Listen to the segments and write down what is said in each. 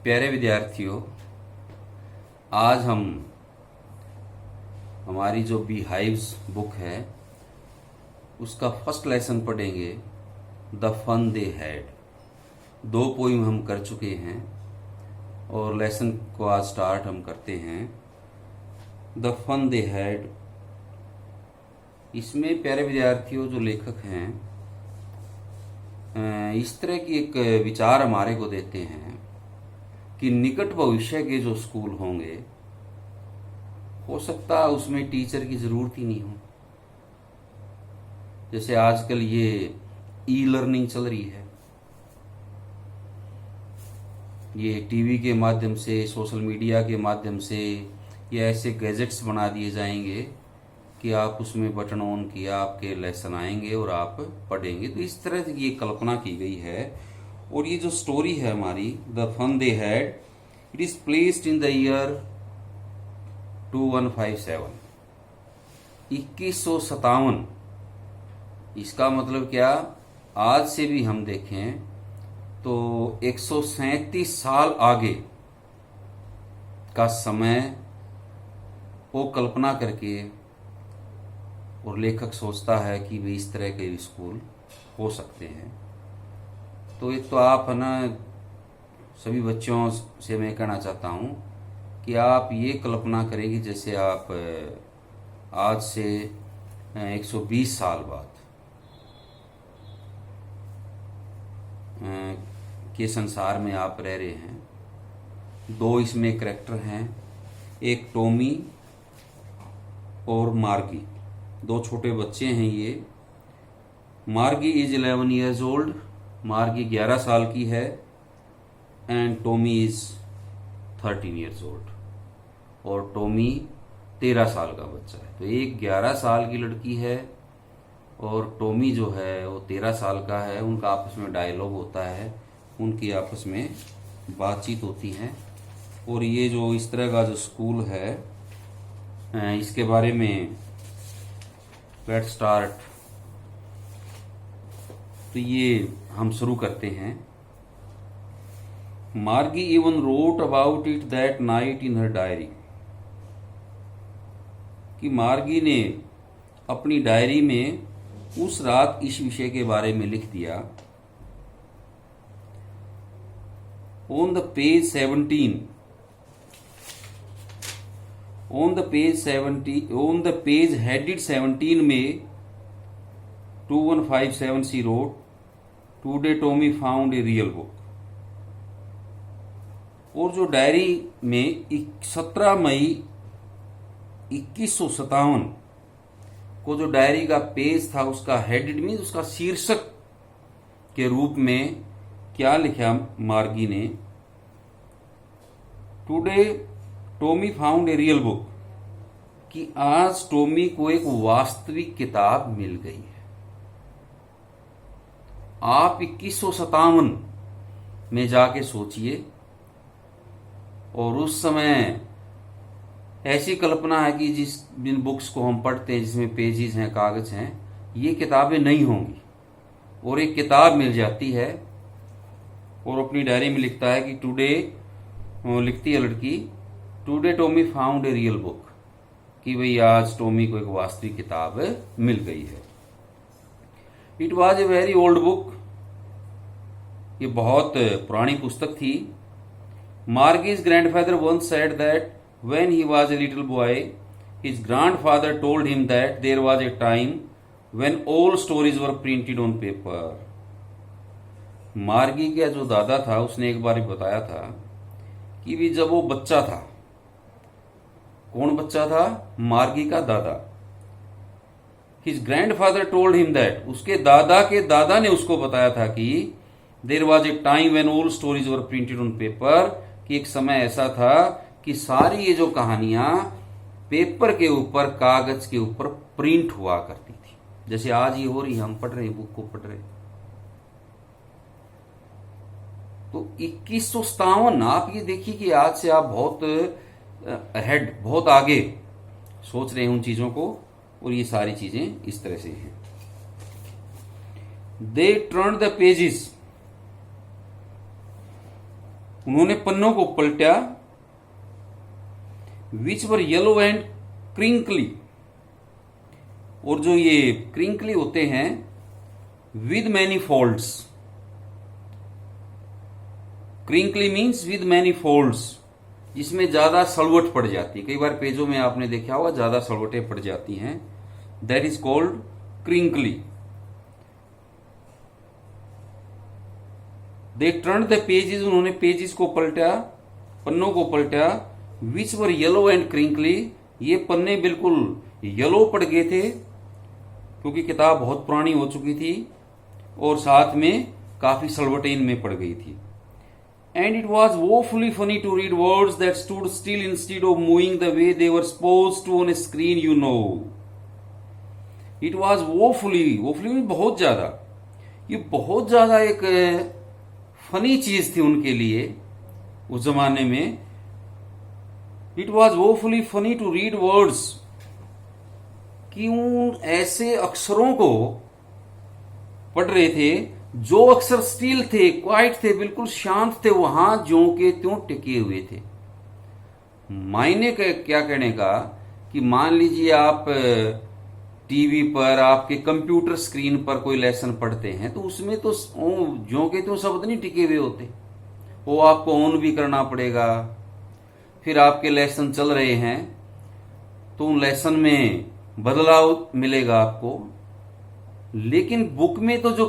प्यारे विद्यार्थियों, आज हम हमारी जो बी हाइव्स बुक है उसका फर्स्ट लेसन पढ़ेंगे, the fun they had. 2 poem हम कर चुके हैं और लेसन को आज स्टार्ट हम करते हैं। द फन दे हैड, इसमें प्यारे विद्यार्थियों जो लेखक हैं इस तरह की एक विचार हमारे को देते हैं कि निकट भविष्य के जो स्कूल होंगे हो सकता है उसमें टीचर की जरूरत ही नहीं हो। जैसे आजकल ये ई लर्निंग चल रही है, ये टीवी के माध्यम से, सोशल मीडिया के माध्यम से या ऐसे गैजेट्स बना दिए जाएंगे कि आप उसमें बटन ऑन किया, आपके लेसन आएंगे और आप पढ़ेंगे। तो इस तरह की ये कल्पना की गई है। और ये जो स्टोरी है हमारी, the fun they had, it is placed in the year 2157, 2157। इसका मतलब क्या, आज से भी हम देखें तो 137 साल आगे का समय वो कल्पना करके और लेखक सोचता है कि वे इस तरह के स्कूल हो सकते हैं। तो एक तो आप है ना, सभी बच्चों से मैं कहना चाहता हूँ कि आप ये कल्पना करें कि जैसे आप आज से 120 साल बाद के संसार में आप रह रहे हैं। 2 इसमें करैक्टर हैं, एक टॉमी और मार्गी। 2 छोटे बच्चे हैं ये। मार्गी इज 11 ईयर्स ओल्ड, मार्गी 11 साल की है, and Tommy is 13 years old. और टॉमी 13 साल का बच्चा है। तो एक 11 साल की लड़की है और टॉमी जो है वो 13 साल का है। उनका आपस में डायलॉग होता है, उनकी आपस में बातचीत होती है। और ये जो इस तरह का जो स्कूल है इसके बारे में लेट्स स्टार्ट। तो ये हम शुरू करते हैं। मार्गी even wrote about it that night in her diary, कि मार्गी ने अपनी डायरी में उस रात इस विषय के बारे में लिख दिया। On the page 17, on the page headed 17 में 2157 she wrote, today Tommy found a real book. और जो डायरी में 17 मई 2157 को जो डायरी का पेज था उसका हेडेड मीन्स उसका शीर्षक के रूप में क्या लिखा मार्गी ने, today Tommy found a real book, कि आज टॉमी को एक वास्तविक किताब मिल गई है। आप 2157 में जाके सोचिए, और उस समय ऐसी कल्पना है कि जिन बुक्स को हम पढ़ते हैं जिसमें पेजेस हैं, कागज हैं, ये किताबें नहीं होंगी और एक किताब मिल जाती है। और अपनी डायरी में लिखता है कि टुडे, लिखती है लड़की, today Tommy found a real book, कि भाई आज टॉमी को एक वास्तविक किताब मिल गई है। It was a very old book, ये बहुत पुरानी पुस्तक थी। Margie's grandfather once said that when he was a little boy, his grandfather told him that there was a time when all stories were printed on paper. मार्गी का जो दादा था उसने एक बार बताया था कि भी जब वो बच्चा था, कौन बच्चा था, मार्गी का दादा, his grandfather told him that, उसके दादा के दादा ने उसको बताया था कि there was a time when all stories were printed on paper, कि एक समय ऐसा था कि सारी ये जो कहानियां पेपर के ऊपर, कागज के ऊपर प्रिंट हुआ करती थी। जैसे आज ये हो रही, हम पढ़ रहे हैं, बुक को पढ़ रहे। तो 2157, आप ये देखिए कि आज से आप बहुत अहेड, बहुत आगे सोच रहे हैं उन चीजों को, और ये सारी चीजें इस तरह से हैं। दे टर्न द पेजेस, उन्होंने पन्नों को पलटा, विच वर येलो एंड क्रिंकली, और जो ये क्रिंकली होते हैं with many folds. Crinkly means with many folds, जिसमें ज्यादा सलवट पड़ जाती है। कई बार पेजों में आपने देखा होगा ज्यादा सलवटें पड़ जाती हैं, that is called crinkly. They turn the pages, उन्होंने पेजेस को पलटा, पन्नों को पलटा, विच वर येलो एंड क्रिंकली, ये पन्ने बिल्कुल येलो पड़ गए थे क्योंकि किताब बहुत पुरानी हो चुकी थी और साथ में काफी सलवटें इनमें पड़ गई थी। And it was awfully funny to read words that stood still instead of moving the way they were supposed to on a screen, you know. It was awfully, awfully mean बहुत ज्यादा, ये बहुत ज्यादा एक फनी चीज थी उनके लिए उस जमाने में। It was awfully funny to read words, कि उन ऐसे अक्षरों को पढ़ रहे थे जो अक्षर स्टिल थे, क्वाइट थे, बिल्कुल शांत थे, वहां ज्यों के त्यों टिके हुए थे। मायने क्या कहने का कि मान लीजिए आप टीवी पर, आपके कंप्यूटर स्क्रीन पर कोई लेसन पढ़ते हैं तो उसमें तो ज्यों के त्यों शब्द नहीं टिके हुए होते, वो आपको ऑन भी करना पड़ेगा। फिर आपके लेसन चल रहे हैं तो उन लेसन में बदलाव मिलेगा आपको, लेकिन बुक में तो जो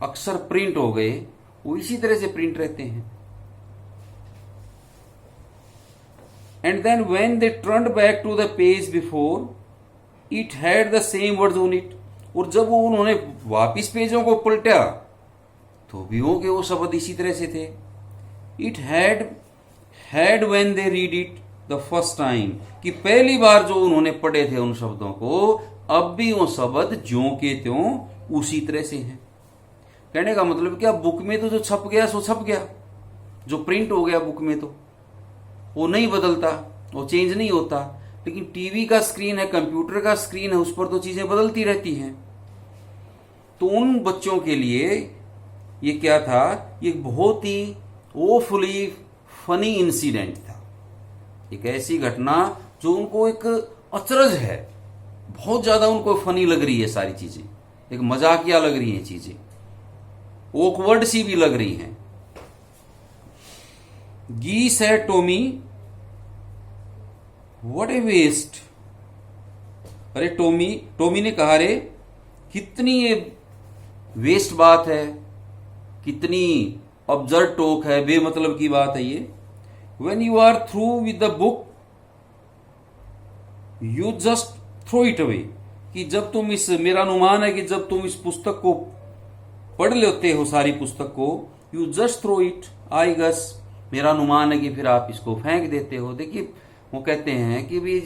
अक्षर प्रिंट हो गए वो इसी तरह से प्रिंट रहते हैं। And then when they turned back to the page before it had the same words on it, और जब वो उन्होंने वापिस पेजों को पलटा तो भी हो के वो शब्द इसी तरह से थे। It had when they read it the first time, कि पहली बार जो उन्होंने पढ़े थे उन शब्दों को, अब भी वो शब्द ज्यों के त्यों उसी तरह से हैं। कहने का मतलब क्या, बुक में तो जो छप गया सो छप गया, जो प्रिंट हो गया बुक में तो वो नहीं बदलता, वो चेंज नहीं होता। लेकिन टीवी का स्क्रीन है, कंप्यूटर का स्क्रीन है, उस पर तो चीजें बदलती रहती हैं। तो उन बच्चों के लिए ये क्या था, ये बहुत ही वोफुली फनी इंसिडेंट था, एक ऐसी घटना जो उनको एक अचरज है, बहुत ज्यादा उनको फनी लग रही है सारी चीजें, एक मजाकिया लग रही हैं चीजें, ऑकवर्ड सी भी लग रही हैं। Gee said Tommy, what a waste. अरे टॉमी ने कहा, रे कितनी ये वेस्ट बात है, कितनी अब्जर्ड टोक है, बेमतलब की बात है ये। When you are through with the book, you just throw it away, कि जब तुम इस, मेरा अनुमान है कि जब तुम इस पुस्तक को पढ़ लेते हो, सारी पुस्तक को, you just throw it, I guess, मेरा अनुमान है कि फिर आप इसको फेंक देते हो। देखिए वो कहते हैं कि भी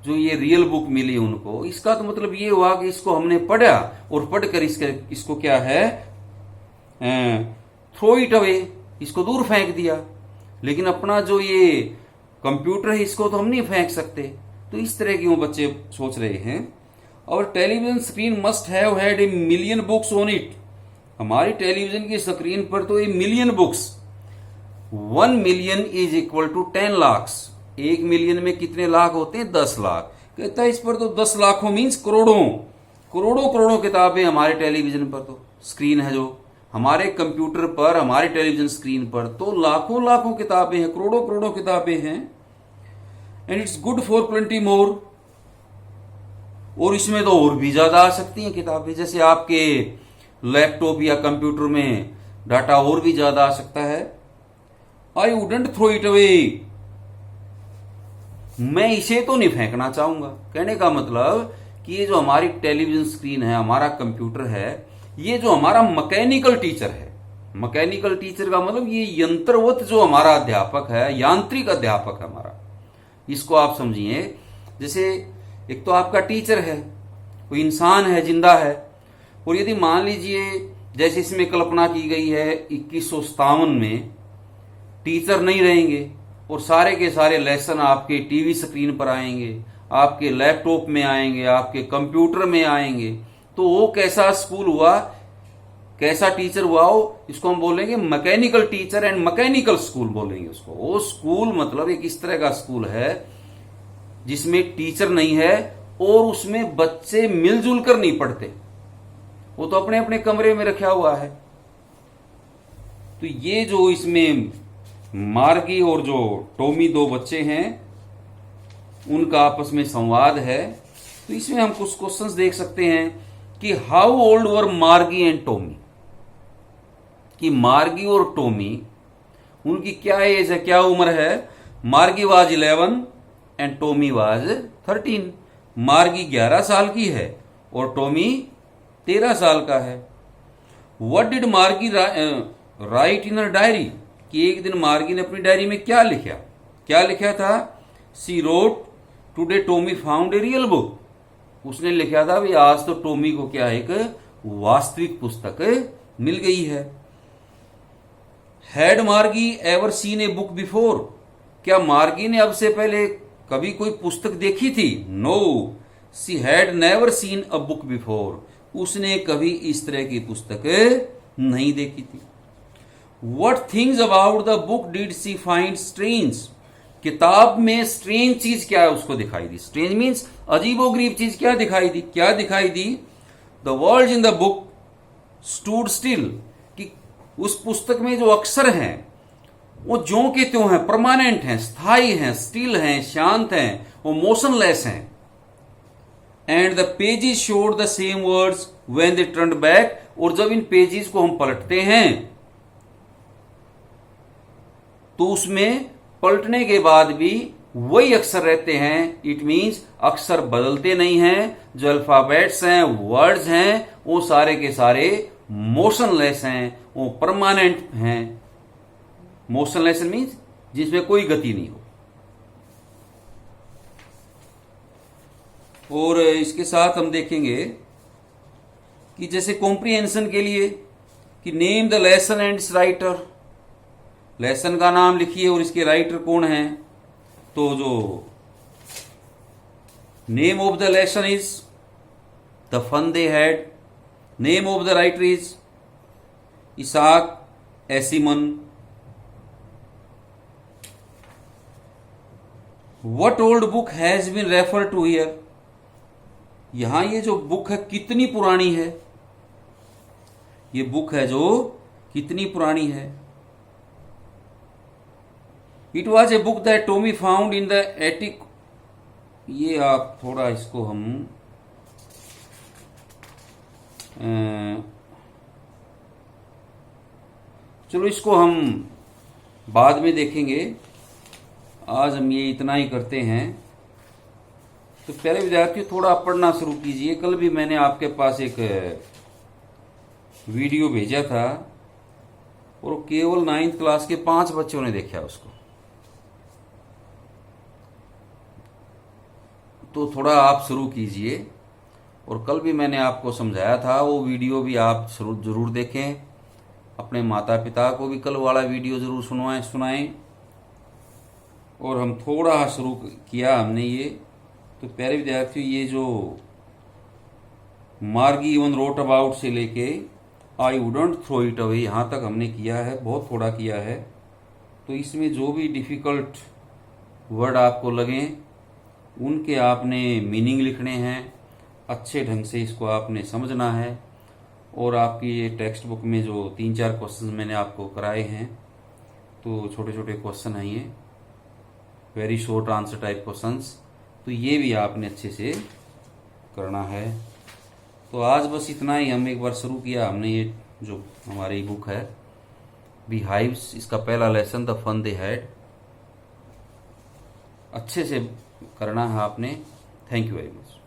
जो ये रियल बुक मिली उनको, इसका तो मतलब ये हुआ कि इसको हमने पढ़ा और पढ़कर इसको क्या है, थ्रो इट अवे, इसको दूर फेंक दिया। लेकिन अपना जो ये कंप्यूटर है इसको तो हम नहीं फेंक सकते। तो इस तरह की वो बच्चे सोच रहे हैं। और television screen must have had a million books on it, हमारी टेलीविजन की स्क्रीन पर तो 1 million books, 1 million is equal to 10 lakh. 1 million में कितने लाख होते हैं, 10 लाख। कहता है इस पर तो 10 लाखों मीन्स करोड़ों करोड़ों किताबें हमारे टेलीविजन पर तो स्क्रीन है, जो हमारे कंप्यूटर पर, हमारे टेलीविजन स्क्रीन पर तो लाखों किताबें हैं, करोड़ों किताबें हैं। And it's good for plenty more, और इसमें तो और भी ज्यादा आ सकती हैं किताबें, जैसे आपके लैपटॉप या कंप्यूटर में डाटा और भी ज्यादा आ सकता है। I wouldn't throw it away, मैं इसे तो नहीं फेंकना चाहूंगा। कहने का मतलब कि ये जो हमारी टेलीविजन स्क्रीन है, हमारा कंप्यूटर है, ये जो हमारा मैकेनिकल टीचर है, मैकेनिकल टीचर का मतलब ये यंत्रवत जो हमारा अध्यापक है, यांत्रिक अध्यापक है हमारा, इसको आप समझिए। जैसे एक तो आपका टीचर है, कोई इंसान है, जिंदा है, और यदि मान लीजिए जैसे इसमें कल्पना की गई है 2157 में टीचर नहीं रहेंगे और सारे के सारे लेसन आपके टीवी स्क्रीन पर आएंगे, आपके लैपटॉप में आएंगे, आपके कंप्यूटर में आएंगे, तो वो कैसा स्कूल हुआ, कैसा टीचर हुआ हो, इसको हम बोलेंगे mechanical teacher and mechanical school बोलेंगे उसको। वो स्कूल मतलब एक इस तरह का स्कूल है जिसमें टीचर नहीं है और उसमें बच्चे मिलजुल कर नहीं पढ़ते, वो तो अपने अपने कमरे में रखा हुआ है। तो ये जो इसमें मार्गी और जो टॉमी दो बच्चे हैं उनका आपस में संवाद है। तो इसमें हम कुछ क्वेश्चंस देख सकते हैं कि हाउ ओल्ड वर मार्गी एंड टॉमी, कि मार्गी और टॉमी उनकी क्या एज है, क्या उम्र है। मार्गी वाज 11 एंड टॉमी वाज 13। मार्गी 11 साल की है और टॉमी 13 साल का है। व्हाट डिड मार्गी राइट इन अ डायरी, कि एक दिन मार्गी ने अपनी डायरी में क्या लिखा था। She wrote today Tommy found a real book, उसने लिखा था भाई आज तो टॉमी को क्या एक वास्तविक पुस्तक मिल गई है। हैड मार्गी ever seen a book before, क्या मार्गी ने अब से पहले कभी कोई पुस्तक देखी थी। No, she had never seen a book before, उसने कभी इस तरह की पुस्तक नहीं देखी थी। What things about the book did she find strange, किताब में स्ट्रेंज चीज क्या है उसको दिखाई दी। स्ट्रेंज मीन्स अजीबोगरीब चीज क्या दिखाई दी। The words in the book stood still, कि उस पुस्तक में जो अक्षर हैं वो ज्यों के त्यों हैं, परमानेंट हैं, स्थायी हैं, स्टिल हैं, शांत हैं, वो मोशनलेस हैं। And the pages showed the same words when they turned back, और जब इन पेजेस को हम पलटते हैं तो उसमें पलटने के बाद भी वही अक्षर रहते हैं। इट मीन्स अक्षर बदलते नहीं हैं, जो अल्फाबेट्स हैं, वर्ड्स हैं, वो सारे के सारे मोशनलेस हैं, वो परमानेंट हैं। मोशनलेस मीन्स जिसमें कोई गति नहीं हो। और इसके साथ हम देखेंगे कि जैसे कॉम्प्रिहेंशन के लिए कि name the lesson and it's writer, lesson का नाम लिखिए और इसके राइटर कौन हैं। तो जो name of the lesson is the fun they had, name of the writer is Isaac Asimov. What old book has been refer to here, यहां ये जो बुक है कितनी पुरानी है, ये बुक है जो कितनी पुरानी है। It was a book that Tommy found in the attic, ये आप थोड़ा इसको हम चलो इसको हम बाद में देखेंगे, आज हम ये इतना ही करते हैं। तो पहले विद्यार्थियों थोड़ा पढ़ना शुरू कीजिए। कल भी मैंने आपके पास एक वीडियो भेजा था और केवल 9th क्लास के 5 बच्चों ने देखा उसको। तो थोड़ा आप शुरू कीजिए। और कल भी मैंने आपको समझाया था, वो वीडियो भी आप जरूर देखें। अपने माता पिता को भी कल वाला वीडियो जरूर सुनाएं। और हम थोड़ा शुरू किया हमने ये। तो प्यारे विद्यार्थियों, ये जो मार्गी इवन रोट अबाउट से लेके I wouldn't throw it away, यहाँ तक हमने किया है, बहुत थोड़ा किया है। तो इसमें जो भी डिफिकल्ट वर्ड आपको लगें उनके आपने मीनिंग लिखने हैं, अच्छे ढंग से इसको आपने समझना है। और आपकी ये टेक्स्ट बुक में जो 3-4 क्वेश्चन मैंने आपको कराए हैं, तो छोटे छोटे क्वेश्चन हैं ये, very short answer type questions, तो ये भी आपने अच्छे से करना है। तो आज बस इतना ही, हम एक बार शुरू किया हमने ये जो हमारी बुक है बी हाइव्स, इसका पहला lesson the fun they had, अच्छे से करना है आपने। Thank you very much.